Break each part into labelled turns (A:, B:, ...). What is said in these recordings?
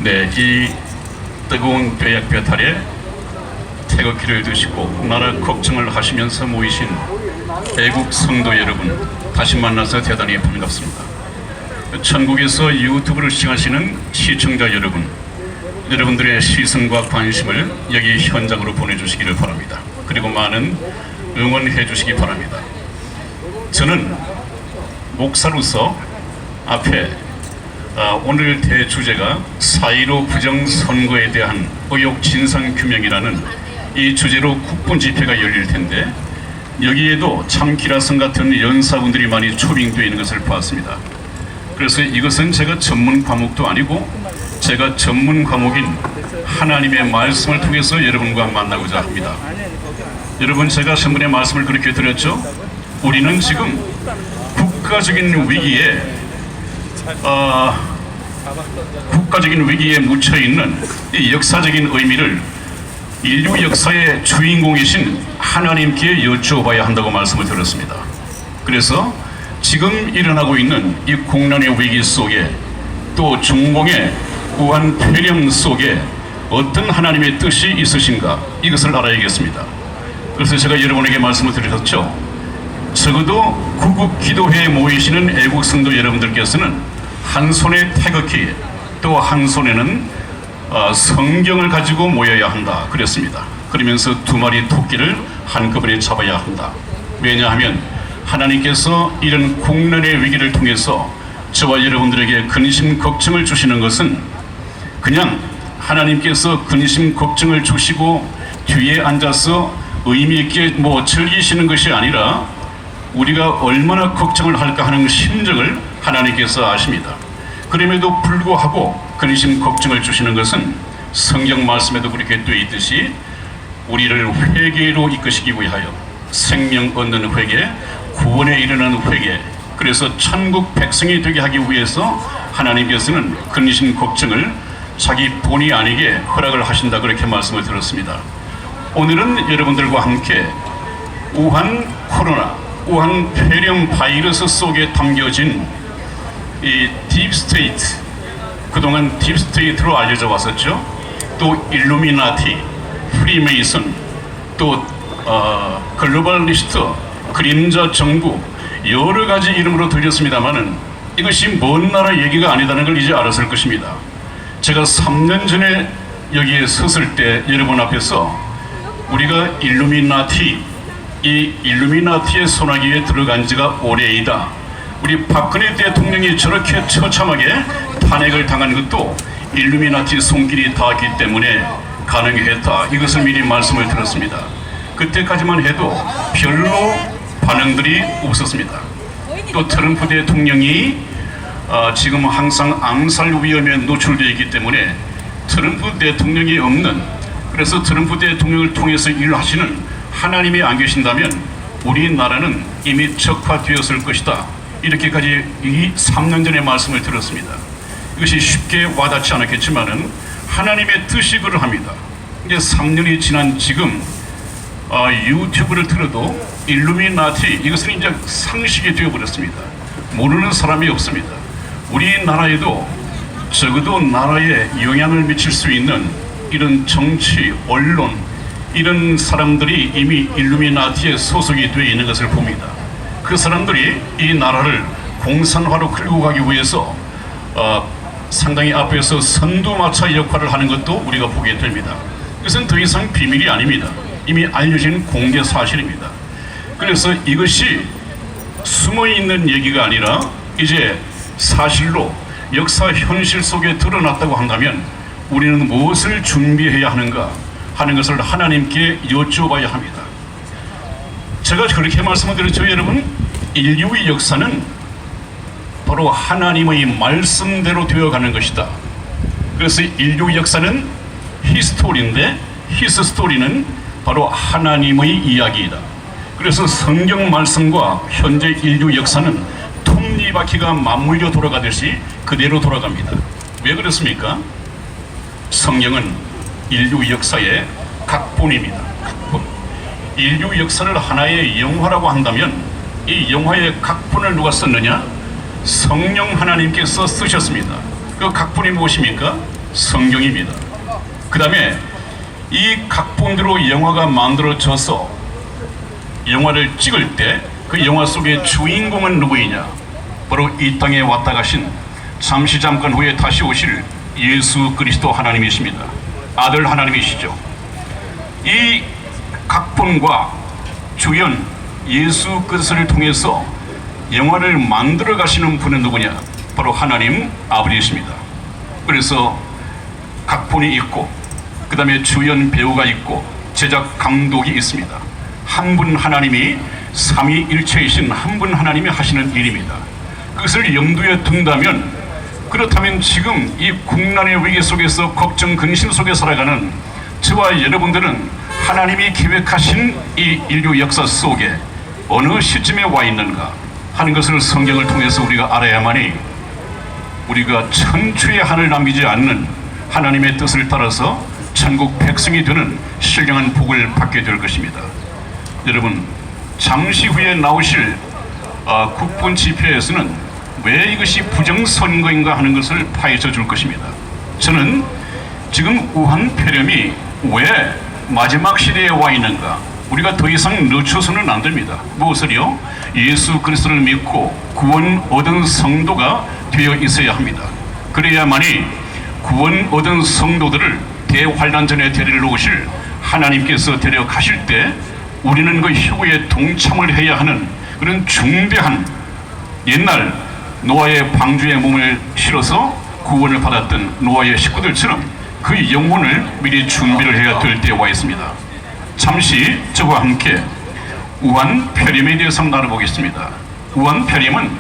A: 네, 이 뜨거운 뼈약볕 아래 태극기를 드시고 나라 걱정을 하시면서 모이신 애국 성도 여러분, 다시 만나서 대단히 반갑습니다. 전국에서 유튜브를 시청하시는 시청자 여러분, 여러분들의 시선과 관심을 여기 현장으로 보내주시기를 바랍니다. 그리고 많은 응원해 주시기 바랍니다. 저는 목사로서 앞에 오늘 대주제가 4.15 부정선거에 대한 의혹 진상규명이라는 이 주제로 국본집회가 열릴 텐데, 여기에도 참 기라성 같은 연사분들이 많이 초빙되어 있는 것을 보았습니다. 그래서 이것은 제가 전문 과목도 아니고 제가 전문 과목인 하나님의 말씀을 통해서 여러분과 만나고자 합니다. 여러분, 제가 전번에 말씀을 그렇게 드렸죠. 우리는 지금 국가적인 위기에 묻혀있는 이 역사적인 의미를 인류 역사의 주인공이신 하나님께 여쭈어봐야 한다고 말씀을 드렸습니다. 그래서 지금 일어나고 있는 이 공난의 위기 속에, 또 중공의 우한 폐렴 속에 어떤 하나님의 뜻이 있으신가, 이것을 알아야겠습니다. 그래서 제가 여러분에게 말씀을 드렸죠. 적어도 구국 기도회에 모이시는 애국 성도 여러분들께서는 한 손에 태극기, 또 한 손에는 성경을 가지고 모여야 한다 그랬습니다. 그러면서 두 마리 토끼를 한꺼번에 잡아야 한다. 왜냐하면 하나님께서 이런 국난의 위기를 통해서 저와 여러분들에게 근심 걱정을 주시는 것은 그냥 하나님께서 근심 걱정을 주시고 뒤에 앉아서 의미 있게 즐기시는 것이 아니라 우리가 얼마나 걱정을 할까 하는 심정을 하나님께서 아십니다. 그럼에도 불구하고 근심 걱정을 주시는 것은 성경 말씀에도 그렇게 되어 있듯이 우리를 회개로 이끄시기 위하여, 생명 얻는 회개, 구원에 이르는 회개, 그래서 천국 백성이 되게 하기 위해서 하나님께서는 근심 걱정을 자기 본의 아니게 허락을 하신다, 그렇게 말씀을 들었습니다. 오늘은 여러분들과 함께 우한 코로나, 우한 폐렴 바이러스 속에 담겨진 이 딥스테이트, 그동안 딥스테이트로 알려져 왔었죠. 또 일루미나티, 프리메이슨, 또 글로벌리스트, 그림자 정부, 여러 가지 이름으로 들렸습니다만은 이것이 먼 나라 얘기가 아니다는 걸 이제 알았을 것입니다. 제가 3년 전에 여기에 섰을 때 여러분 앞에서 우리가 이 일루미나티의 소나기에 들어간 지가 오래이다, 우리 박근혜 대통령이 저렇게 처참하게 탄핵을 당한 것도 일루미나티 손길이 닿았기 때문에 가능했다, 이것을 미리 말씀을 드렸습니다. 그때까지만 해도 별로 반응들이 없었습니다. 또 트럼프 대통령이 지금 항상 암살 위험에 노출되어 있기 때문에 트럼프 대통령이 없는, 그래서 트럼프 대통령을 통해서 일하시는 하나님이 안 계신다면 우리나라는 이미 적화되었을 것이다, 이렇게까지 이 3년 전에 말씀을 드렸습니다. 이것이 쉽게 와닿지 않았겠지만은 하나님의 뜻이 그러합니다. 이제 3년이 지난 지금 유튜브를 틀어도 일루미나티, 이것은 이제 상식이 되어버렸습니다. 모르는 사람이 없습니다. 우리나라에도 적어도 나라에 영향을 미칠 수 있는 이런 정치, 언론, 이런 사람들이 이미 일루미나티에 소속이 되어 있는 것을 봅니다. 그 사람들이 이 나라를 공산화로 끌고 가기 위해서 상당히 앞에서 선두마차 역할을 하는 것도 우리가 보게 됩니다. 이것은 더 이상 비밀이 아닙니다. 이미 알려진 공개 사실입니다. 그래서 이것이 숨어있는 얘기가 아니라 이제 사실로 역사 현실 속에 드러났다고 한다면 우리는 무엇을 준비해야 하는가 하는 것을 하나님께 여쭤봐야 합니다. 제가 그렇게 말씀을 드렸죠. 여러분, 인류의 역사는 바로 하나님의 말씀대로 되어가는 것이다. 그래서 인류의 역사는 히스토리인데, 히스토리는 바로 하나님의 이야기이다. 그래서 성경 말씀과 현재 인류 역사는 톱니바퀴가 맞물려 돌아가듯이 그대로 돌아갑니다. 왜 그렇습니까? 성경은 인류 역사의 각본입니다. 각본. 인류 역사를 하나의 영화라고 한다면 이 영화의 각본을 누가 썼느냐? 성령 하나님께서 쓰셨습니다. 그 각본이 무엇입니까? 성경입니다. 그 다음에 이 각본대로 영화가 만들어져서 영화를 찍을 때 그 영화 속의 주인공은 누구이냐? 바로 이 땅에 왔다 가신 잠시 잠깐 후에 다시 오실 예수 그리스도 하나님이십니다. 아들 하나님이시죠. 이 각본과 주연 예수 그리스도를 통해서 영화를 만들어 가시는 분은 누구냐? 바로 하나님 아버지이십니다. 그래서 각본이 있고 그 다음에 주연 배우가 있고 제작 감독이 있습니다. 한 분 하나님이 삼위일체이신 한 분 하나님이 하시는 일입니다. 그것을 염두에 둔다면, 그렇다면 지금 이 국난의 위기 속에서 걱정 근심 속에 살아가는 저와 여러분들은 하나님이 계획하신 이 인류 역사 속에 어느 시점에 와 있는가 하는 것을 성경을 통해서 우리가 알아야만이 우리가 천추의 한을 남기지 않는 하나님의 뜻을 따라서 천국 백성이 되는 신령한 복을 받게 될 것입니다. 여러분, 잠시 후에 나오실 국본 지표에서는 왜 이것이 부정선거인가 하는 것을 파헤쳐 줄 것입니다. 저는 지금 우한 폐렴이 왜 마지막 시대에 와 있는가, 우리가 더 이상 늦춰서는 안 됩니다. 무엇을요? 예수 그리스도를 믿고 구원 얻은 성도가 되어 있어야 합니다. 그래야만이 구원 얻은 성도들을 대환란전에 데리러 오실 하나님께서 데려가실 때 우리는 그 효구에 동참을 해야 하는 그런 중대한, 옛날 노아의 방주에 몸을 실어서 구원을 받았던 노아의 식구들처럼 그 영혼을 미리 준비를 해야 될 때에 와 있습니다. 잠시 저와 함께 우한 폐렴에 대해서 나눠보겠습니다. 우한 폐렴은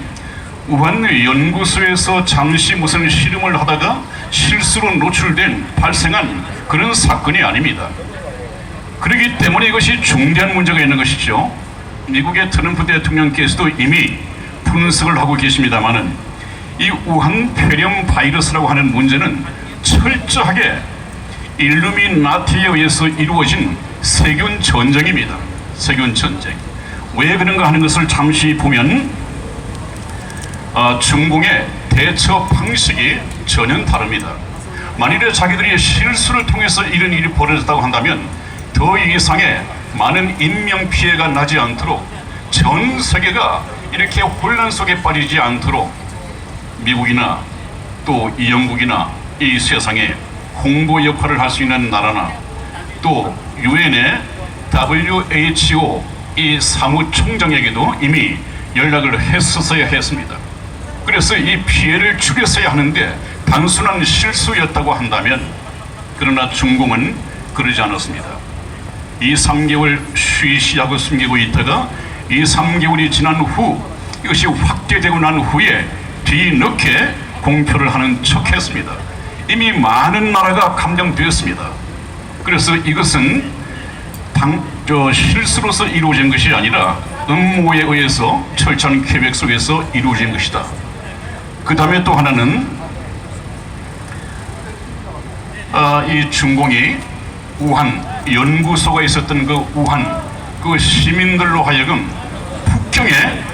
A: 우한 연구소에서 잠시 무슨 실험을 하다가 실수로 노출된 발생한 그런 사건이 아닙니다. 그렇기 때문에 이것이 중대한 문제가 있는 것이죠. 미국의 트럼프 대통령께서도 이미 분석을 하고 계십니다마는 이 우한 폐렴 바이러스라고 하는 문제는 철저하게 일루미나티에 의해서 이루어진 세균 전쟁입니다. 세균 전쟁. 왜 그런가 하는 것을 잠시 보면 중공의 대처 방식이 전혀 다릅니다. 만일에 자기들이 실수를 통해서 이런 일이 벌어졌다고 한다면 더 이상의 많은 인명피해가 나지 않도록, 전 세계가 이렇게 혼란 속에 빠지지 않도록 미국이나 또 영국이나 이 세상에 홍보 역할을 할 수 있는 나라나 또 유엔의 WHO 이 사무총장에게도 이미 연락을 했었어야 했습니다. 그래서 이 피해를 줄였어야 하는데 단순한 실수였다고 한다면, 그러나 중공은 그러지 않았습니다. 2-3개월 쉬쉬하고 숨기고 있다가 2-3개월이 지난 후 이것이 확대되고 난 후에 뒤늦게 공표를 하는 척했습니다. 이미 많은 나라가 감염되었습니다. 그래서 이것은 실수로서 이루어진 것이 아니라 음모에 의해서 철저한 계획 속에서 이루어진 것이다. 그 다음에 또 하나는 이 중공이 우한 연구소가 있었던 그 우한 그 시민들로 하여금 북경에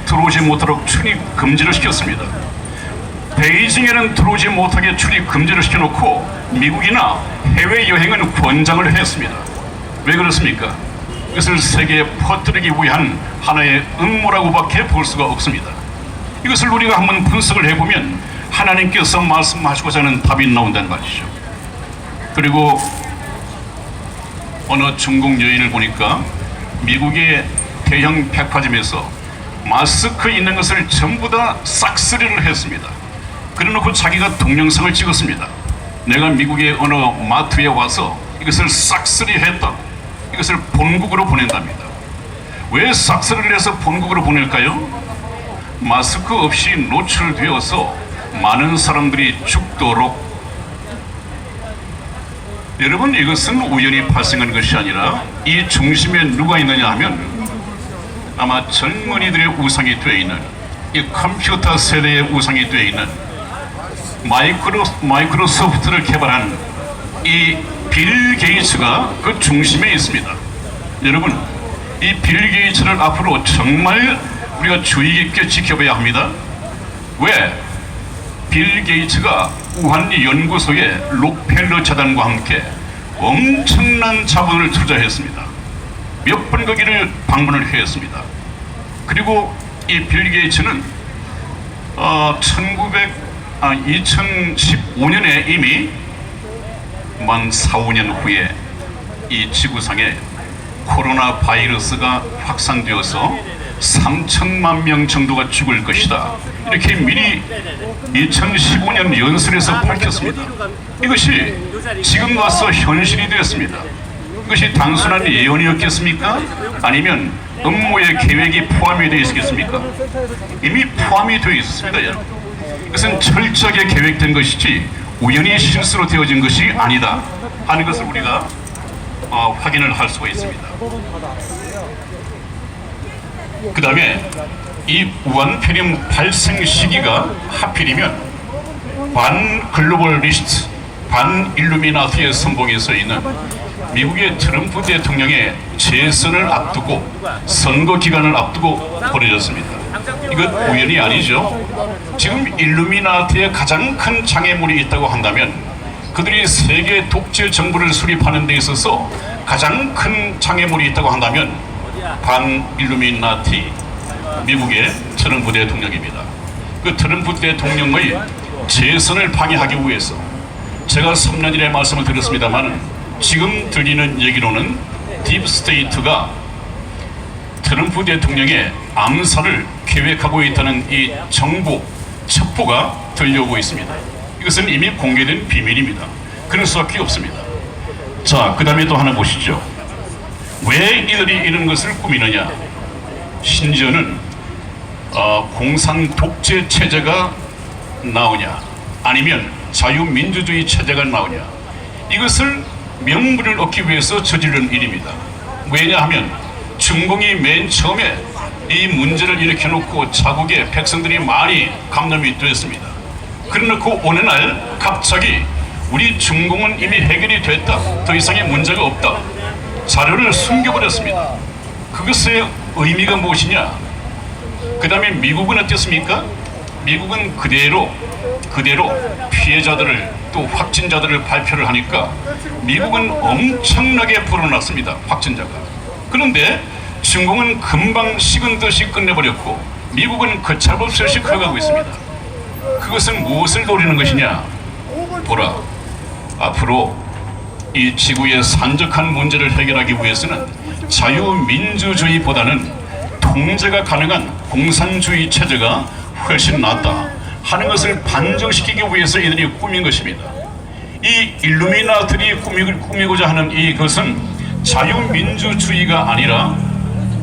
A: 들어오지 못하도록 출입 금지를 시켰습니다. 베이징에는 들어오지 못하게 출입 금지를 시켜놓고 미국이나 해외여행은 권장을 했습니다. 왜 그렇습니까? 이것을 세계에 퍼뜨리기 위한 하나의 음모라고밖에 볼 수가 없습니다. 이것을 우리가 한번 분석을 해보면 하나님께서 말씀하시고자 하는 답이 나온다는 말이죠. 그리고 어느 중국 여인을 보니까 미국의 대형 백화점에서 마스크 있는 것을 전부 다 싹쓸이를 했습니다. 그래놓고 자기가 동영상을 찍었습니다. 내가 미국의 어느 마트에 와서 이것을 싹쓸이 했다. 이것을 본국으로 보낸답니다. 왜 싹쓸이를 해서 본국으로 보낼까요? 마스크 없이 노출되어서 많은 사람들이 죽도록. 여러분, 이것은 우연히 발생한 것이 아니라 이 중심에 누가 있느냐 하면 아마 젊은이들의 우상이 되어 있는, 이 컴퓨터 세대의 우상이 되어 있는 마이크로소프트를 개발한 이 빌 게이츠가 그 중심에 있습니다. 여러분, 이 빌 게이츠를 앞으로 정말 우리가 주의 깊게 지켜봐야 합니다. 왜? 빌 게이츠가 우한 연구소의 록펠러 재단과 함께 엄청난 자본을 투자했습니다. 몇 번 거기를 방문을 했습니다. 그리고 이 빌 게이츠는 2015년에 이미 만 4, 5년 후에 이 지구상에 코로나 바이러스가 확산되어서 3천만 명 정도가 죽을 것이다, 이렇게 미리 2015년 연설에서 밝혔습니다. 이것이 지금 와서 현실이 되었습니다. 이것이 단순한 예언이었겠습니까? 아니면 음모의 계획이 포함이 되어 있겠습니까? 이미 포함이 되어 있었습니다. 이것은 철저하게 계획된 것이지 우연히 실수로 되어진 것이 아니다 하는 것을 우리가 확인을 할 수가 있습니다. 그 다음에 이 우한 폐렴 발생 시기가 하필이면 반 글로벌리스트, 반 일루미나티의 선봉에 서 있는 미국의 트럼프 대통령의 재선을 앞두고, 선거 기간을 앞두고 벌어졌습니다. 이것 우연이 아니죠. 지금 일루미나티의 가장 큰 장애물이 있다고 한다면, 그들이 세계 독재 정부를 수립하는 데 있어서 가장 큰 장애물이 있다고 한다면 반 일루미나티 미국의 트럼프 대통령입니다. 그 트럼프 대통령의 재선을 방해하기 위해서 제가 3년 전에 말씀을 드렸습니다만, 지금 들리는 얘기로는 딥스테이트가 트럼프 대통령의 암살을 계획하고 있다는 이 정보, 첩보가 들려오고 있습니다. 이것은 이미 공개된 비밀입니다. 그럴 수밖에 없습니다. 자, 그 다음에 또 하나 보시죠. 왜 이들이 이런 것을 꾸미느냐? 심지어는 공산 독재 체제가 나오냐, 아니면 자유민주주의 체제가 나오냐, 이것을 명분을 얻기 위해서 저지른 일입니다. 왜냐하면 중공이 맨 처음에 이 문제를 일으켜놓고 자국의 백성들이 많이 감염이 되었습니다. 그래놓고 어느 날 갑자기 우리 중공은 이미 해결이 됐다, 더 이상의 문제가 없다, 자료를 숨겨버렸습니다. 그것의 의미가 무엇이냐? 그 다음에 미국은 어땠습니까? 미국은 그대로 피해자들을, 또 확진자들을 발표를 하니까 미국은 엄청나게 불어났습니다, 확진자가. 그런데 중공은 금방 식은 듯이 끝내버렸고 미국은 걷잡을 없이 커가고 있습니다. 그것은 무엇을 노리는 것이냐? 보라, 앞으로 이 지구의 산적한 문제를 해결하기 위해서는 자유민주주의보다는 통제가 가능한 공산주의 체제가 훨씬 낫다 하는 것을 반증시키기 위해서 이들이 꾸민 것입니다. 이 일루미나들이 꾸미고자 하는 이것은 자유민주주의가 아니라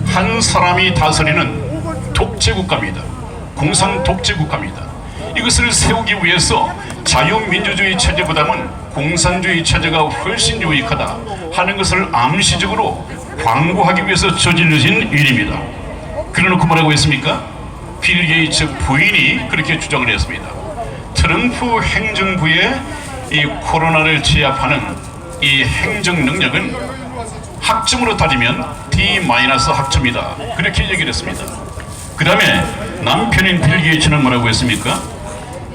A: 한 사람이 다스리는 독재국가입니다. 공산 독재국가입니다. 이것을 세우기 위해서 자유민주주의 체제보다는 공산주의 체제가 훨씬 유익하다 하는 것을 암시적으로 광고하기 위해서 저질러진 일입니다. 그래놓고 뭐라고 했습니까? 빌 게이츠 부인이 그렇게 주장을 했습니다. 트럼프 행정부의 이 코로나를 제압하는 이 행정 능력은 학점으로 따지면 D-학점이다, 그렇게 얘기를 했습니다. 그 다음에 남편인 빌 게이츠는 뭐라고 했습니까?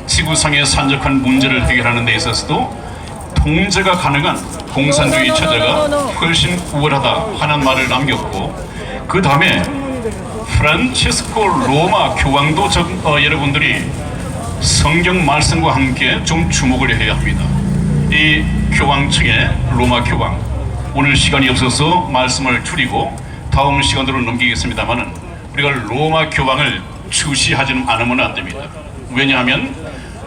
A: 지구상의 산적한 문제를 해결하는 데 있어서도 통제가 가능한 공산주의 체제가 훨씬 우월하다 하는 말을 남겼고, 그 다음에 프란치스코 로마 교황도 여러분들이 성경 말씀과 함께 좀 주목을 해야 합니다. 이 교황청의 로마 교황, 오늘 시간이 없어서 말씀을 줄이고 다음 시간으로 넘기겠습니다만은, 우리가 로마 교황을 주시하지는 않으면 안 됩니다. 왜냐하면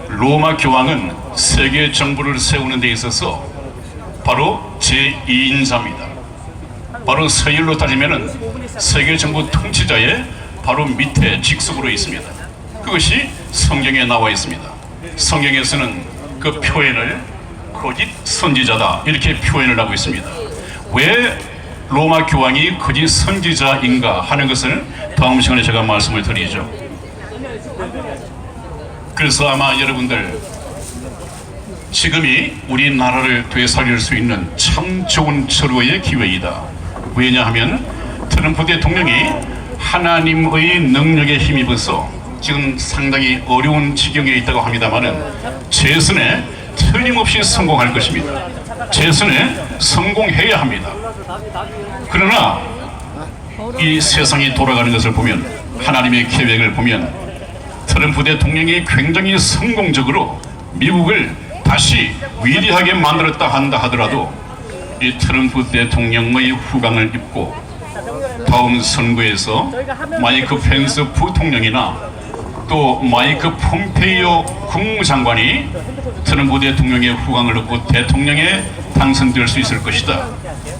A: 로마 교황은 세계 정부를 세우는 데 있어서 바로 제2인자입니다. 바로 서열로 따지면은 세계 정부 통치자의 바로 밑에 직속으로 있습니다. 그것이 성경에 나와 있습니다. 성경에서는 그 표현을 거짓 선지자다, 이렇게 표현을 하고 있습니다. 왜 로마 교황이 거짓 선지자인가 하는 것을 다음 시간에 제가 말씀을 드리죠. 그래서 아마 여러분들 지금이 우리나라를 되살릴 수 있는 참 좋은 절호의 기회이다. 왜냐하면 트럼프 대통령이 하나님의 능력에 힘입어서 지금 상당히 어려운 지경에 있다고 합니다만은 재선에 틀림없이 성공할 것입니다. 재선에 성공해야 합니다. 그러나 이 세상이 돌아가는 것을 보면, 하나님의 계획을 보면 트럼프 대통령이 굉장히 성공적으로 미국을 다시 위대하게 만들었다 한다 하더라도 이 트럼프 대통령의 후광을 입고 다음 선거에서 마이크 펜스 부통령이나 또 마이크 폼페이오 국무장관이 트럼프 대통령의 후광을 얻고 대통령에 당선될 수 있을 것이다.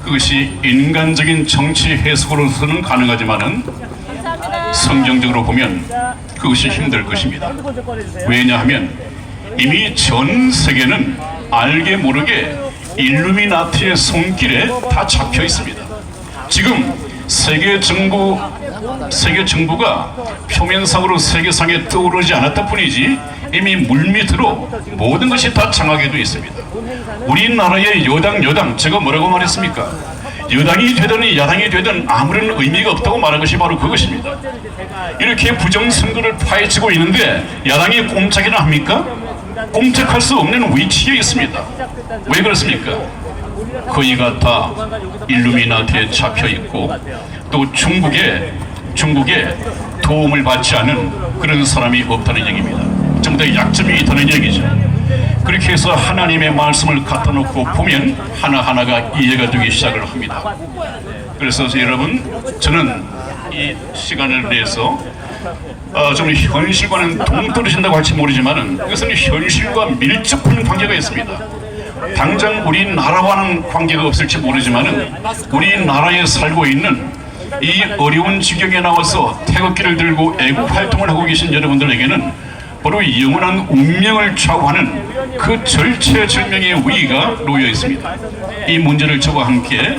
A: 그것이 인간적인 정치 해석으로서는 가능하지만은 성경적으로 보면 그것이 힘들 것입니다. 왜냐하면 이미 전 세계는 알게 모르게 일루미나티의 손길에 다 잡혀 있습니다. 지금 세계 정부가 표면상으로 세계상에 떠오르지 않았다 뿐이지 이미 물밑으로 모든 것이 다 장악해 돼 있습니다. 우리나라의 여당 제가 뭐라고 말했습니까? 여당이 되든 야당이 되든 아무런 의미가 없다고 말한 것이 바로 그것입니다. 이렇게 부정선거를 파헤치고 있는데 야당이 꼼짝이나 합니까? 꼼짝할 수 없는 위치에 있습니다. 왜 그렇습니까? 거의가 다 일루미나티에 잡혀 있고 또 중국에 도움을 받지 않은 그런 사람이 없다는 얘기입니다. 전부 다 약점이 있다는 얘기죠. 그렇게 해서 하나님의 말씀을 갖다 놓고 보면 하나하나가 이해가 되기 시작을 합니다. 그래서 여러분, 저는 이 시간을 내서 좀 현실과는 동떨어진다고 할지 모르지만은 이것은 현실과 밀접한 관계가 있습니다. 당장 우리나라와는 관계가 없을지 모르지만은 우리나라에 살고 있는 이 어려운 지경에 나와서 태극기를 들고 애국 활동을 하고 계신 여러분들에게는 바로 영원한 운명을 좌우하는 그 절체절명의 위기가 놓여 있습니다. 이 문제를 저와 함께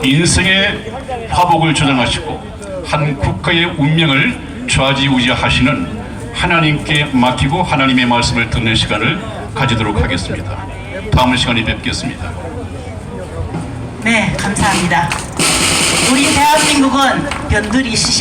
A: 인생의 화복을 조장하시고 한 국가의 운명을 좌지우지하시는 하나님께 맡기고 하나님의 말씀을 듣는 시간을 가지도록 하겠습니다. 다음 시간에 뵙겠습니다.
B: 네, 감사합니다. 우리 대한민국은 변두리